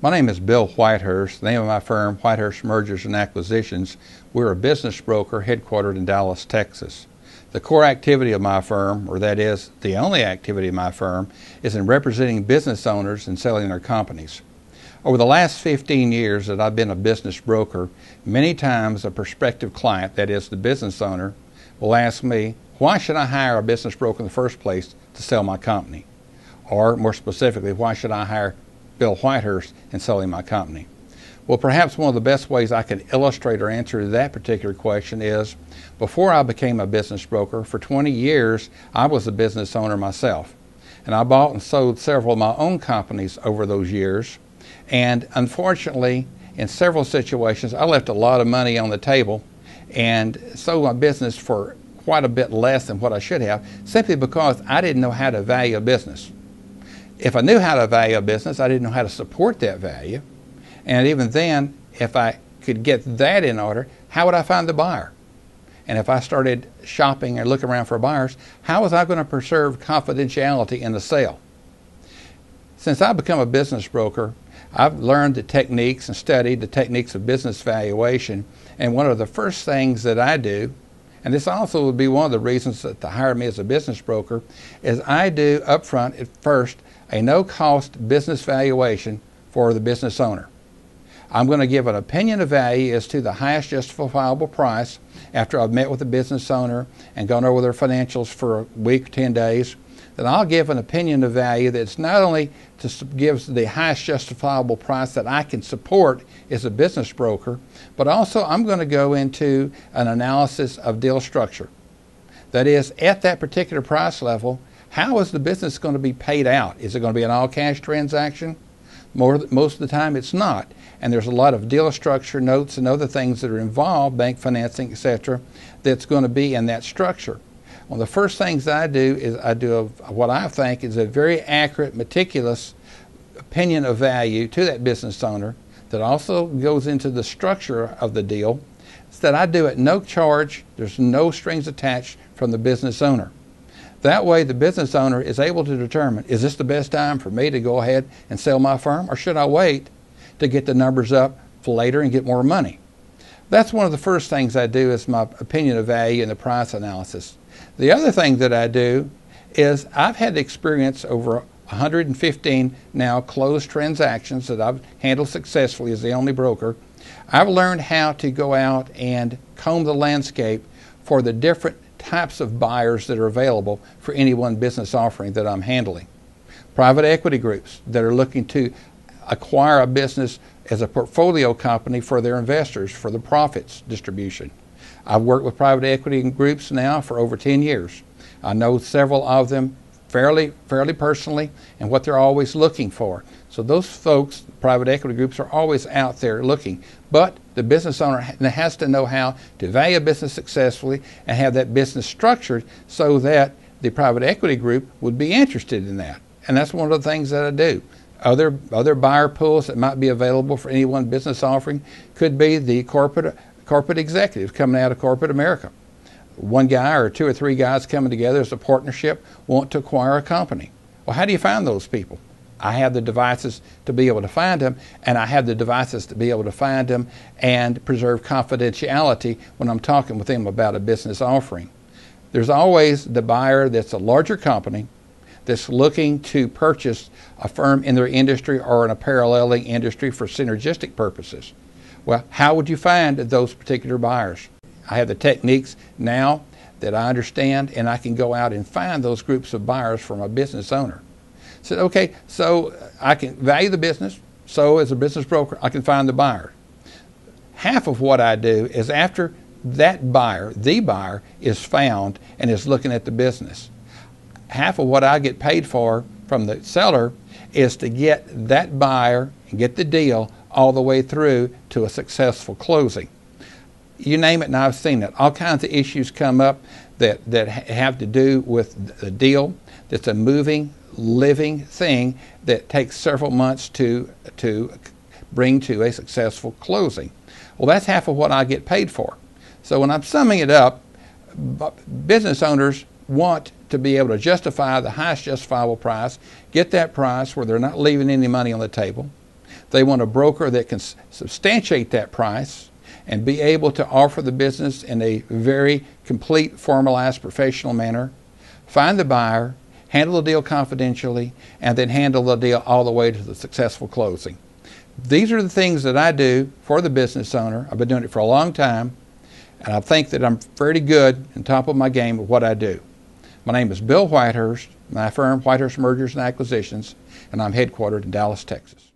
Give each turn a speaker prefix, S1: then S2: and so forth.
S1: My name is Bill Whitehurst. The name of my firm, Whitehurst Mergers and Acquisitions. We're a business broker headquartered in Dallas, Texas. The core activity of my firm, or that is the only activity of my firm, is in representing business owners and selling their companies. Over the last 15 years that I've been a business broker, many times a prospective client, that is the business owner, will ask me, why should I hire a business broker in the first place to sell my company? Or more specifically, why should I hire Bill Whitehurst in selling my company? Well, perhaps one of the best ways I can illustrate or answer that particular question is, before I became a business broker, for 20 years, I was a business owner myself. And I bought and sold several of my own companies over those years. And unfortunately, in several situations, I left a lot of money on the table and sold my business for quite a bit less than what I should have, simply because I didn't know how to value a business. If I knew how to value a business, I didn't know how to support that value. And even then, if I could get that in order, how would I find the buyer? And if I started shopping and looking around for buyers, how was I going to preserve confidentiality in the sale? Since I've become a business broker, I've learned the techniques and studied the techniques of business valuation. And one of the first things that I do, and this also would be one of the reasons to hire me as a business broker, is I do upfront at first a no-cost business valuation for the business owner. I'm going to give an opinion of value as to the highest justifiable price after I've met with the business owner and gone over their financials for a week, 10 days. Then I'll give an opinion of value that's not only gives the highest justifiable price that I can support as a business broker, but also I'm going to go into an analysis of deal structure. That is, at that particular price level, how is the business going to be paid out? Is it going to be an all-cash transaction? Most of the time it's not. And there's a lot of deal structure notes and other things that are involved, bank financing, etc., that's going to be in that structure. One of the first things I do is I do what I think is a very accurate, meticulous opinion of value to that business owner that also goes into the structure of the deal, so that I do at no charge. There's no strings attached from the business owner. That way the business owner is able to determine, is this the best time for me to go ahead and sell my firm, or should I wait to get the numbers up for later and get more money? That's one of the first things I do, is my opinion of value and the price analysis. The other thing that I do is I've had experience over 115 now closed transactions that I've handled successfully as the only broker. I've learned how to go out and comb the landscape for the different types of buyers that are available for any one business offering that I'm handling. Private equity groups that are looking to acquire a business as a portfolio company for their investors for the profits distribution. I've worked with private equity groups now for over 10 years. I know several of them fairly personally and what they're always looking for. So those folks, private equity groups, are always out there looking. But the business owner has to know how to value a business successfully and have that business structured so that the private equity group would be interested in that. And that's one of the things that I do. Other buyer pools that might be available for any one business offering could be the corporate executives coming out of corporate America. One guy or two or three guys coming together as a partnership want to acquire a company. Well, how do you find those people? I have the devices to be able to find them, and I have the devices to be able to find them and preserve confidentiality when I'm talking with them about a business offering. There's always the buyer that's a larger company that's looking to purchase a firm in their industry or in a paralleling industry for synergistic purposes. Well, how would you find those particular buyers? I have the techniques now that I understand, and I can go out and find those groups of buyers from a business owner. So, okay, so I can value the business, so as a business broker, I can find the buyer. Half of what I do is after that buyer, the buyer, is found and is looking at the business. Half of what I get paid for from the seller is to get that buyer and get the deal all the way through to a successful closing. You name it, and I've seen it. All kinds of issues come up that have to do with the deal. That's a moving, living thing that takes several months to bring to a successful closing. Well, that's half of what I get paid for. So when I'm summing it up, business owners want to be able to justify the highest justifiable price, get that price where they're not leaving any money on the table. They want a broker that can substantiate that price and be able to offer the business in a very complete, formalized, professional manner, find the buyer, handle the deal confidentially, and then handle the deal all the way to the successful closing. These are the things that I do for the business owner. I've been doing it for a long time, and I think that I'm pretty good and top of my game with what I do. My name is Bill Whitehurst, my firm, Whitehurst Mergers and Acquisitions, and I'm headquartered in Dallas, Texas.